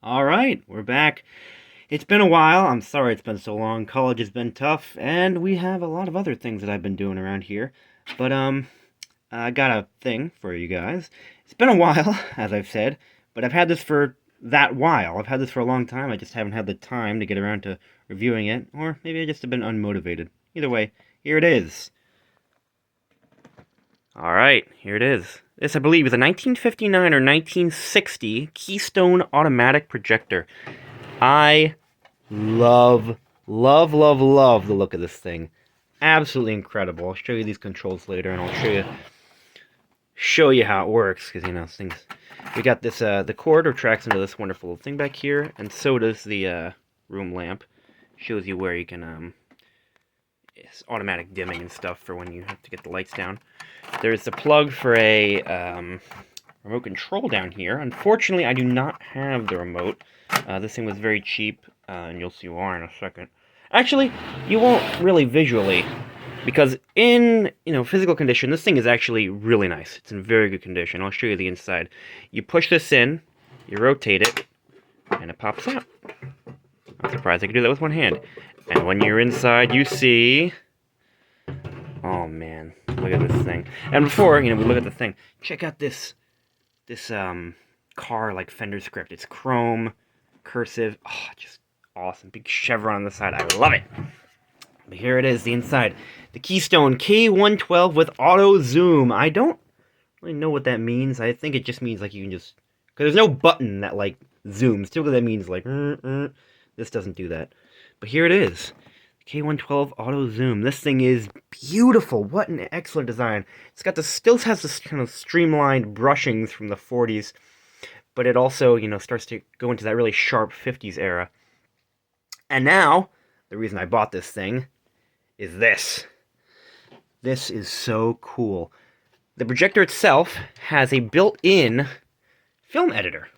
Alright, we're back. It's been a while. I'm sorry it's been so long. College has been tough, and we have a lot of other things that I've been doing around here. But, I got a thing for you guys. It's been a while, as I've said, but I've had this for that while. I've had this for a long time. I just haven't had the time to get around to reviewing it, or maybe I just have been unmotivated. Either way, here it is. Alright, here it is. This, I believe, is a 1959 or 1960 Keystone automatic projector. I love the look of this thing. Absolutely incredible. I'll show you these controls later, and I'll show you how it works, because, you know, things... We got this, the cord retracts into this wonderful little thing back here, and so does the, room lamp. Shows you where you can, it's automatic dimming and stuff for when you have to get the lights down. There's the plug for a remote control down here. Unfortunately, I do not have the remote. This thing was very cheap, and you'll see why in a second. Actually, you won't really visually, because in, physical condition, this thing is actually really nice. It's in very good condition. I'll show you the inside. You push this in, you rotate it, and it pops out. I'm surprised I could do that with one hand. And when you're inside, you see... Oh, man. Look at this thing. And before, we look at the thing. Check out this car, like, fender script. It's chrome, cursive. Oh, just awesome. Big chevron on the side. I love it. But here it is, the inside. The Keystone K112 with auto zoom. I don't really know what that means. I think it just means, like, you can just... Because there's no button that, like, zooms. Typically that means, like, This doesn't do that. But here it is. K112 auto zoom. This thing is beautiful. What an excellent design. It's got still has this kind of streamlined brushings from the 40s, but it also, starts to go into that really sharp 50s era. And now, the reason I bought this thing is this. This is so cool. The projector itself has a built-in film editor.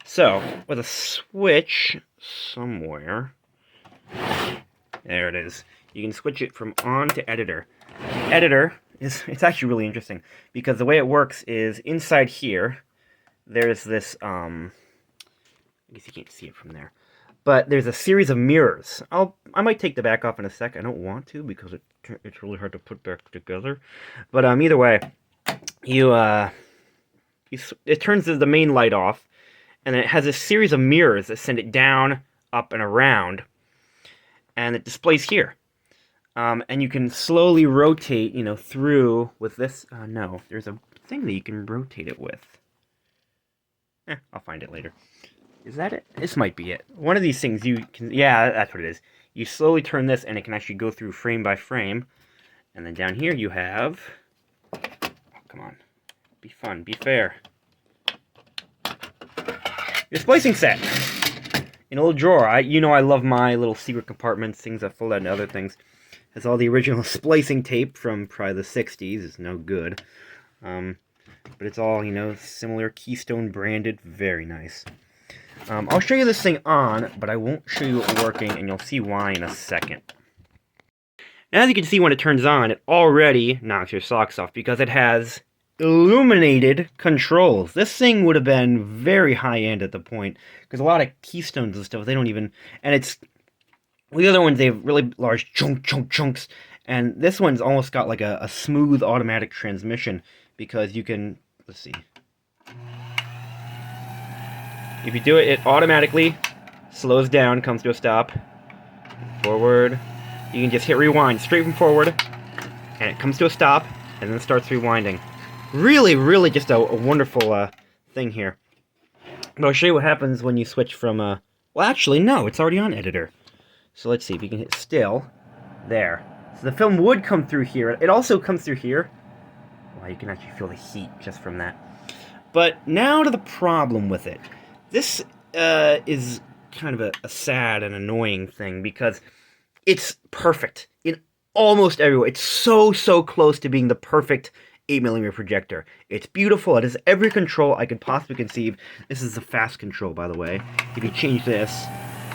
So, with a switch somewhere... There it is. You can switch it from on to editor. Editor it's actually really interesting, because the way it works is inside here, there's this, I guess you can't see it from there, but there's a series of mirrors. I might take the back off in a sec. I don't want to, because it's really hard to put back together. But either way, it turns the main light off, and then it has a series of mirrors that send it down, up, and around. And it displays here. And you can slowly rotate, through with this. No, there's a thing that you can rotate it with. I'll find it later. Is that it? This might be it. One of these things you can... Yeah, that's what it is. You slowly turn this, and it can actually go through frame by frame. And then down here you have... Oh, come on. Be fun. Be fair. Your splicing set. An old drawer. I love my little secret compartments, things that fold out into other things. Has all the original splicing tape from probably the 60s. It's no good. But it's all, similar Keystone branded. Very nice. I'll show you this thing on, but I won't show you it working, and you'll see why in a second. As you can see, when it turns on, it already knocks your socks off, because it has illuminated controls. This thing would have been very high-end at the point, because a lot of Keystones and stuff, they don't even... And it's... The other ones, they have really large chunks, and this one's almost got like a smooth automatic transmission, because you can... Let's see. If you do it, it automatically slows down, comes to a stop. Forward. You can just hit rewind straight from forward, and it comes to a stop, and then starts rewinding. Really just a wonderful thing here. But I'll show you what happens when you switch from... Well, actually, no, it's already on editor. So let's see if you can hit still. There. So the film would come through here. It also comes through here. Well, you can actually feel the heat just from that. But now to the problem with it. This is kind of a sad and annoying thing, because it's perfect in almost every way. It's so close to being the perfect 8mm projector. It's beautiful. It has every control I could possibly conceive. This is the fast control, by the way. If you change this,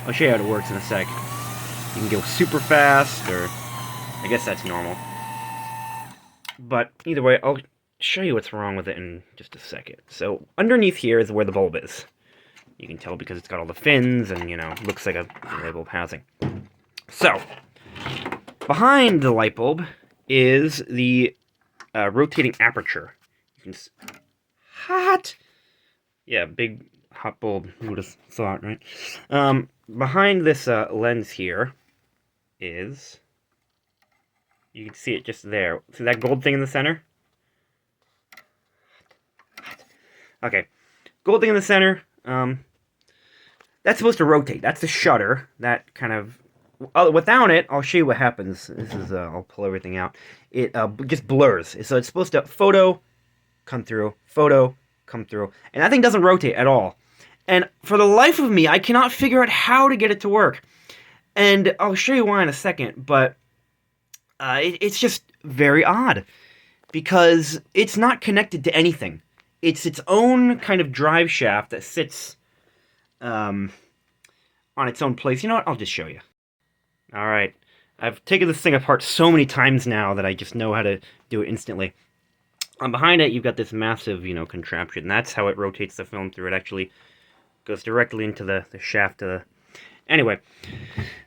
I'll show you how it works in a sec. You can go super fast, or I guess that's normal. But either way, I'll show you what's wrong with it in just a second. So underneath here is where the bulb is. You can tell because it's got all the fins and, you know, looks like a light bulb housing. So, behind the light bulb is the rotating aperture. You can hot! Yeah, big hot bulb. Who would have thought, right? Behind this lens here is... You can see it just there. See that gold thing in the center? Okay. Gold thing in the center. That's supposed to rotate. That's the shutter. That kind of... without it, I'll show you what happens. This is... I'll pull everything out. It just blurs. So it's supposed to photo, come through, photo, come through. And that thing doesn't rotate at all. And for the life of me, I cannot figure out how to get it to work. And I'll show you why in a second, but... it's just very odd, because it's not connected to anything. It's its own kind of drive shaft that sits on its own place. You know what? I'll just show you. Alright. I've taken this thing apart so many times now that I just know how to do it instantly. Behind it, you've got this massive, you know, contraption. That's how it rotates the film through. It actually goes directly into the shaft of the... Anyway,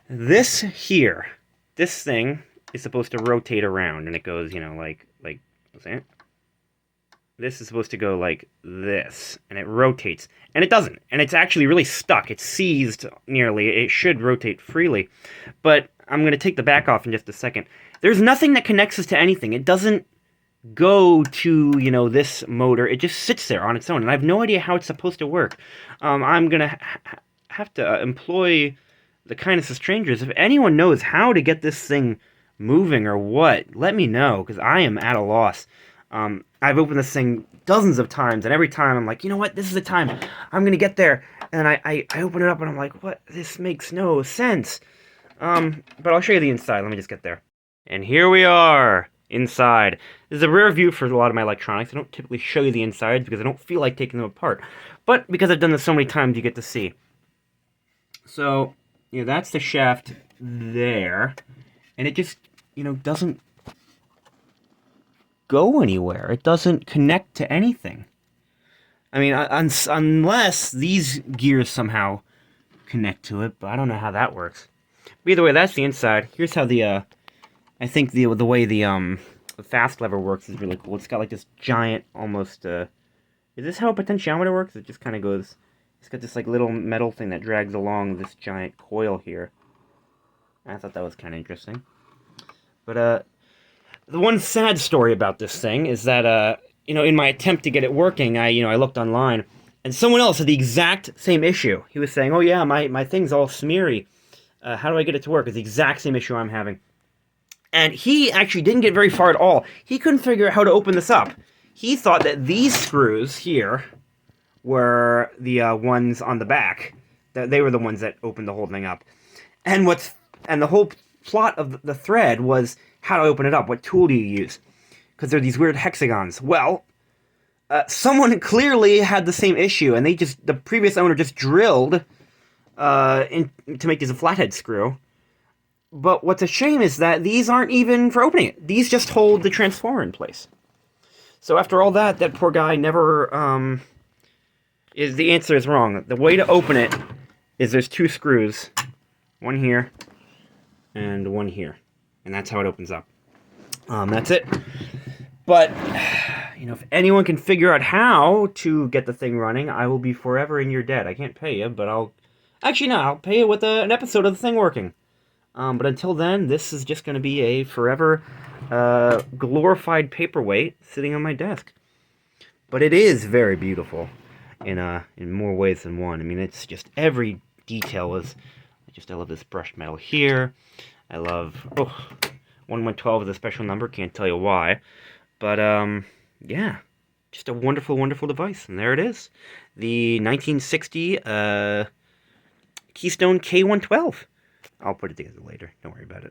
this here, this thing... is supposed to rotate around, and it goes, you know, like, what's that? This is supposed to go like this, and it rotates, and it doesn't, and it's actually really stuck. It's seized nearly. It should rotate freely, but I'm going to take the back off in just a second. There's nothing that connects this to anything. It doesn't go to, you know, this motor. It just sits there on its own, and I have no idea how it's supposed to work. I'm going to have to employ the kindness of strangers. If anyone knows how to get this thing moving or what, let me know, because I am at a loss. I've opened this thing dozens of times, and every time I'm like, you know what, this is the time, I'm gonna get there, and I open it up, and I'm like, what, this makes no sense. But I'll show you the inside. Let me just get there. And here we are, inside. This is a rare view for a lot of my electronics. I don't typically show you the inside, because I don't feel like taking them apart, but because I've done this so many times, you get to see. So, you know, that's the shaft there, and it just, you know, doesn't go anywhere. It doesn't connect to anything. I mean, unless these gears somehow connect to it, but I don't know how that works. But either way, that's the inside. Here's how the, I think the way the fast lever works is really cool. It's got like this giant, almost, is this how a potentiometer works? It just kind of goes, it's got this like little metal thing that drags along this giant coil here. I thought that was kind of interesting. But, the one sad story about this thing is that, you know, in my attempt to get it working, I looked online, and someone else had the exact same issue. He was saying, oh yeah, my thing's all smeary. How do I get it to work? It's the exact same issue I'm having. And he actually didn't get very far at all. He couldn't figure out how to open this up. He thought that these screws here were the ones on the back. That they were the ones that opened the whole thing up. And the whole plot of the thread was how to open it up. What tool do you use? Because they're these weird hexagons. Well, someone clearly had the same issue, and the previous owner just drilled to make this a flathead screw. But what's a shame is that these aren't even for opening it. These just hold the transformer in place. So after all that poor guy never, the answer is wrong. The way to open it is there's two screws. One here, and one here. And that's how it opens up. That's it. But, you know, if anyone can figure out how to get the thing running, I will be forever in your debt. I can't pay you, but I'll pay you with an episode of the thing working. But until then, this is just going to be a forever glorified paperweight sitting on my desk. But it is very beautiful in more ways than one. I mean, it's just every detail is... I love this brushed metal here. I love... 1112 is a special number. Can't tell you why. But, yeah. Just a wonderful, wonderful device. And there it is. The 1960 Keystone K112. I'll put it together later. Don't worry about it.